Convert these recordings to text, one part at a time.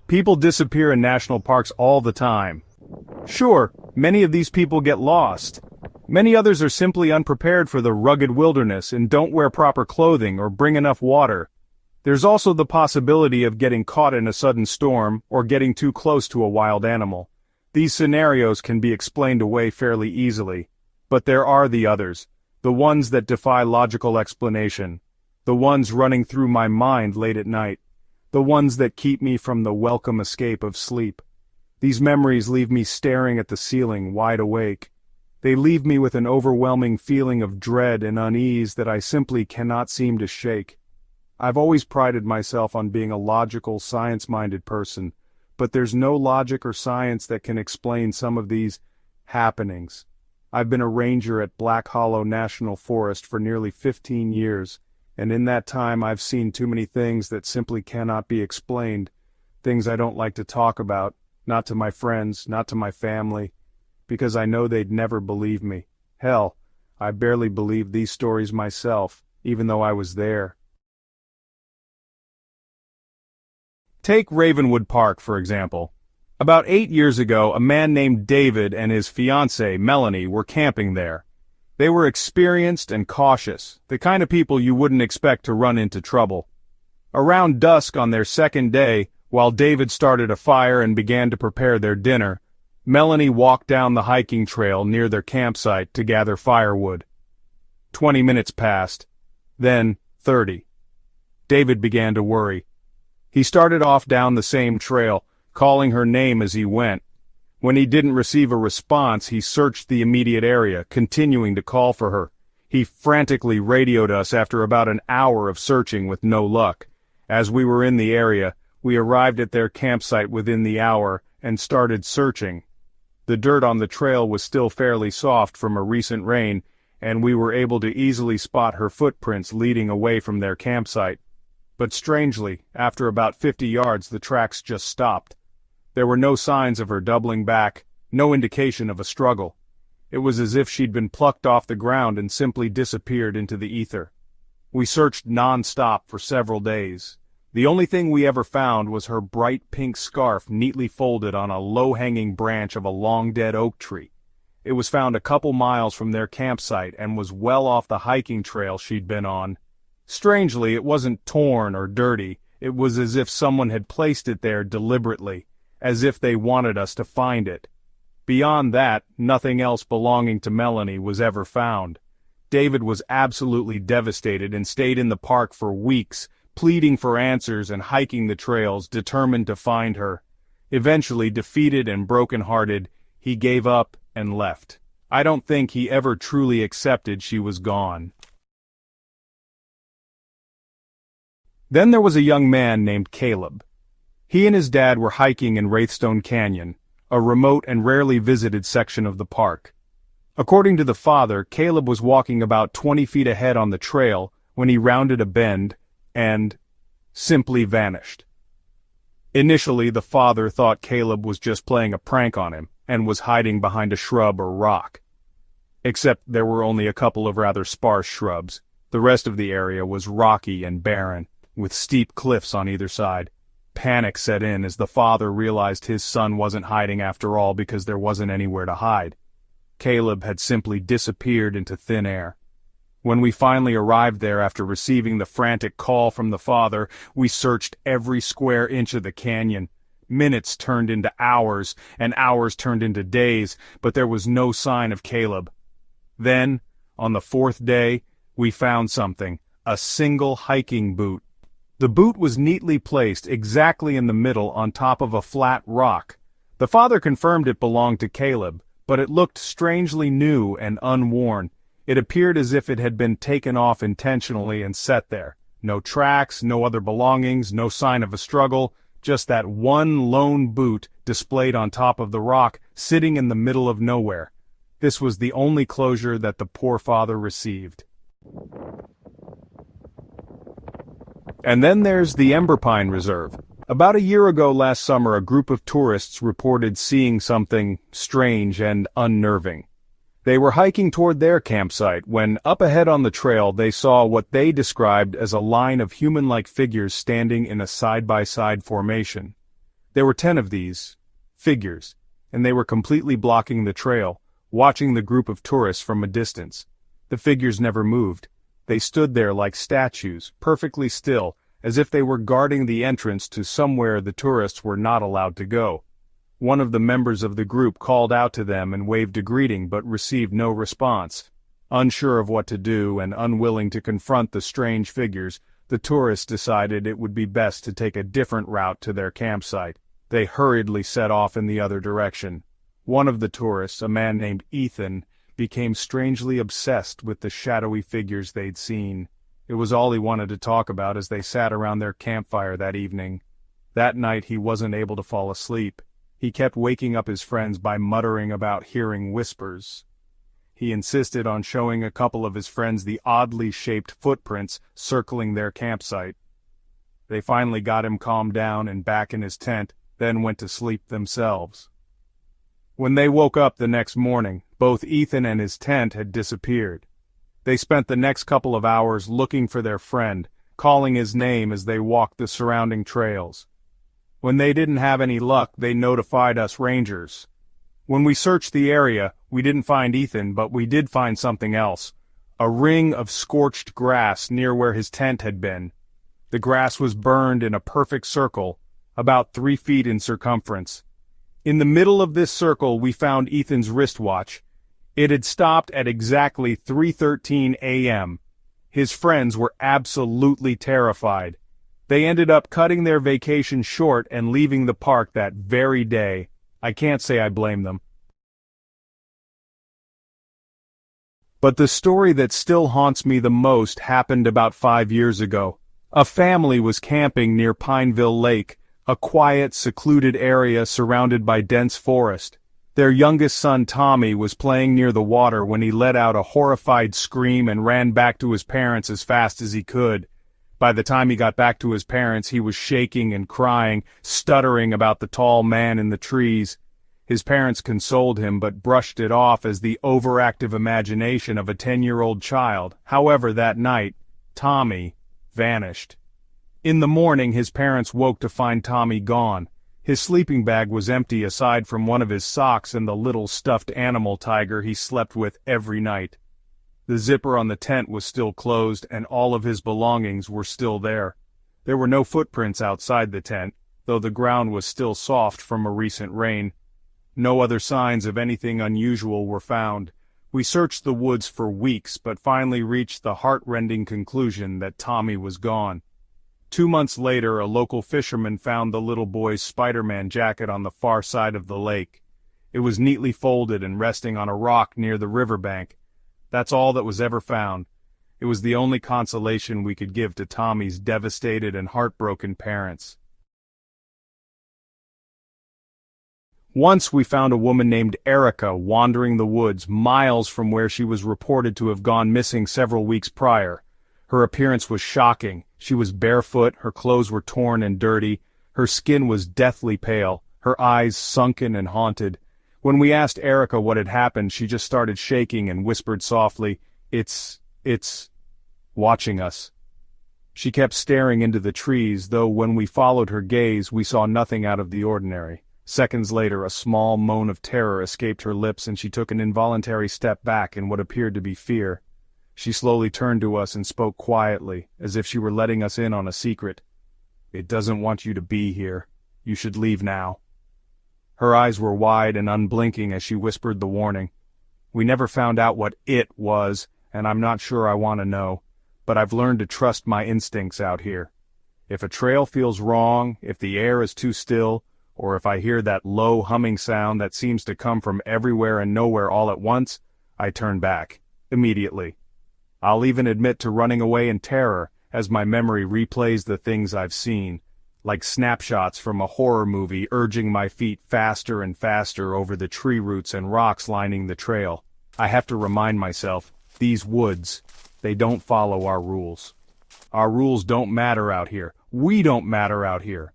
People disappear in national parks all the time. Sure, many of these people get lost. Many others are simply unprepared for the rugged wilderness and don't wear proper clothing or bring enough water. There's also the possibility of getting caught in a sudden storm or getting too close to a wild animal. These scenarios can be explained away fairly easily. But there are the others, the ones that defy logical explanation, the ones running through my mind late at night, the ones that keep me from the welcome escape of sleep. These memories leave me staring at the ceiling, wide awake. They leave me with an overwhelming feeling of dread and unease that I simply cannot seem to shake. I've always prided myself on being a logical, science-minded person, but there's no logic or science that can explain some of these happenings. I've been a ranger at Black Hollow National Forest for nearly 15 years, and in that time I've seen too many things that simply cannot be explained, things I don't like to talk about, not to my friends, not to my family, because I know they'd never believe me. Hell, I barely believed these stories myself, even though I was there. Take Ravenwood Park, for example. About 8 years ago, a man named David and his fiancée, Melanie, were camping there. They were experienced and cautious, the kind of people you wouldn't expect to run into trouble. Around dusk on their second day, while David started a fire and began to prepare their dinner, Melanie walked down the hiking trail near their campsite to gather firewood. 20 minutes passed, then 30. David began to worry. He started off down the same trail, calling her name as he went. When he didn't receive a response, he searched the immediate area, continuing to call for her. He frantically radioed us after about an hour of searching with no luck. As we were in the area, we arrived at their campsite within the hour and started searching. The dirt on the trail was still fairly soft from a recent rain, and we were able to easily spot her footprints leading away from their campsite. But strangely, after about 50 yards the tracks just stopped. There were no signs of her doubling back, no indication of a struggle. It was as if she'd been plucked off the ground and simply disappeared into the ether. We searched non-stop for several days. The only thing we ever found was her bright pink scarf neatly folded on a low-hanging branch of a long-dead oak tree. It was found a couple miles from their campsite and was well off the hiking trail she'd been on. Strangely, it wasn't torn or dirty. It was as if someone had placed it there deliberately, as if they wanted us to find it. Beyond that, nothing else belonging to Melanie was ever found. David was absolutely devastated and stayed in the park for weeks, pleading for answers and hiking the trails, determined to find her. Eventually, defeated and broken-hearted, he gave up and left. I don't think he ever truly accepted she was gone. Then there was a young man named Caleb. He and his dad were hiking in Wraithstone Canyon, a remote and rarely visited section of the park. According to the father, Caleb was walking about 20 feet ahead on the trail when he rounded a bend and simply vanished. Initially, the father thought Caleb was just playing a prank on him and was hiding behind a shrub or rock. Except there were only a couple of rather sparse shrubs. The rest of the area was rocky and barren, with steep cliffs on either side. Panic set in as the father realized his son wasn't hiding after all because there wasn't anywhere to hide. Caleb had simply disappeared into thin air. When we finally arrived there after receiving the frantic call from the father, we searched every square inch of the canyon. Minutes turned into hours, and hours turned into days, but there was no sign of Caleb. Then, on the fourth day, we found something, a single hiking boot. The boot was neatly placed exactly in the middle on top of a flat rock. The father confirmed it belonged to Caleb, but it looked strangely new and unworn. It appeared as if it had been taken off intentionally and set there. No tracks, no other belongings, no sign of a struggle, just that one lone boot displayed on top of the rock, sitting in the middle of nowhere. This was the only closure that the poor father received. And then there's the Ember Pine Reserve. About a year ago last summer, a group of tourists reported seeing something strange and unnerving. They were hiking toward their campsite when, up ahead on the trail, they saw what they described as a line of human-like figures standing in a side-by-side formation. There were 10 of these figures, and they were completely blocking the trail, watching the group of tourists from a distance. The figures never moved. They stood there like statues, perfectly still, as if they were guarding the entrance to somewhere the tourists were not allowed to go. One of the members of the group called out to them and waved a greeting but received no response. Unsure of what to do and unwilling to confront the strange figures, the tourists decided it would be best to take a different route to their campsite. They hurriedly set off in the other direction. One of the tourists, a man named Ethan, became strangely obsessed with the shadowy figures they'd seen. It was all he wanted to talk about as they sat around their campfire that evening. That night he wasn't able to fall asleep. He kept waking up his friends by muttering about hearing whispers. He insisted on showing a couple of his friends the oddly shaped footprints circling their campsite. They finally got him calmed down and back in his tent, then went to sleep themselves. When they woke up the next morning, both Ethan and his tent had disappeared. They spent the next couple of hours looking for their friend, calling his name as they walked the surrounding trails. When they didn't have any luck, they notified us rangers. When we searched the area, we didn't find Ethan, but we did find something else. A ring of scorched grass near where his tent had been. The grass was burned in a perfect circle, about 3 feet in circumference. In the middle of this circle we found Ethan's wristwatch. It had stopped at exactly 3:13 a.m. His friends were absolutely terrified. They ended up cutting their vacation short and leaving the park that very day. I can't say I blame them. But the story that still haunts me the most happened about 5 years ago. A family was camping near Pineville Lake, a quiet, secluded area surrounded by dense forest. Their youngest son Tommy was playing near the water when he let out a horrified scream and ran back to his parents as fast as he could. By the time he got back to his parents, he was shaking and crying, stuttering about the tall man in the trees. His parents consoled him but brushed it off as the overactive imagination of a 10-year-old child. However, that night, Tommy vanished. In the morning, his parents woke to find Tommy gone. His sleeping bag was empty aside from one of his socks and the little stuffed animal tiger he slept with every night. The zipper on the tent was still closed and all of his belongings were still there. There were no footprints outside the tent, though the ground was still soft from a recent rain. No other signs of anything unusual were found. We searched the woods for weeks but finally reached the heart-rending conclusion that Tommy was gone. 2 months later, a local fisherman found the little boy's Spider-Man jacket on the far side of the lake. It was neatly folded and resting on a rock near the riverbank. That's all that was ever found. It was the only consolation we could give to Tommy's devastated and heartbroken parents. Once we found a woman named Erica wandering the woods miles from where she was reported to have gone missing several weeks prior. Her appearance was shocking. She was barefoot, her clothes were torn and dirty, her skin was deathly pale, her eyes sunken and haunted. When we asked Erica what had happened, she just started shaking and whispered softly, It's watching us. She kept staring into the trees, though when we followed her gaze, we saw nothing out of the ordinary. Seconds later, a small moan of terror escaped her lips and she took an involuntary step back in what appeared to be fear. She slowly turned to us and spoke quietly, as if she were letting us in on a secret. It doesn't want you to be here. You should leave now. Her eyes were wide and unblinking as she whispered the warning. We never found out what it was, and I'm not sure I want to know, but I've learned to trust my instincts out here. If a trail feels wrong, if the air is too still, or if I hear that low humming sound that seems to come from everywhere and nowhere all at once, I turn back, immediately. I'll even admit to running away in terror as my memory replays the things I've seen, like snapshots from a horror movie urging my feet faster and faster over the tree roots and rocks lining the trail. I have to remind myself, these woods, they don't follow our rules. Our rules don't matter out here. We don't matter out here.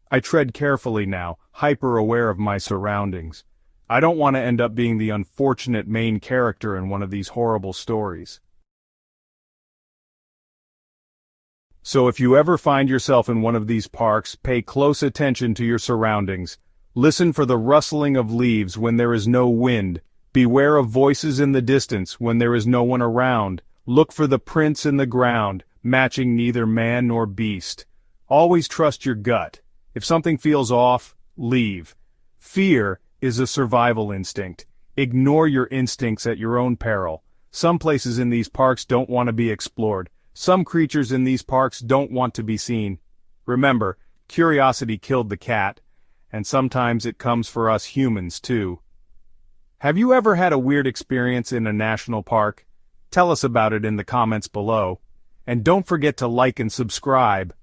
I tread carefully now, hyper-aware of my surroundings. I don't want to end up being the unfortunate main character in one of these horrible stories. So if you ever find yourself in one of these parks, pay close attention to your surroundings. Listen for the rustling of leaves when there is no wind. Beware of voices in the distance when there is no one around. Look for the prints in the ground, matching neither man nor beast. Always trust your gut. If something feels off, leave. Fear is a survival instinct. Ignore your instincts at your own peril. Some places in these parks don't want to be explored. Some creatures in these parks don't want to be seen. Remember, curiosity killed the cat, and sometimes it comes for us humans too. Have you ever had a weird experience in a national park? Tell us about it in the comments below. And don't forget to like and subscribe.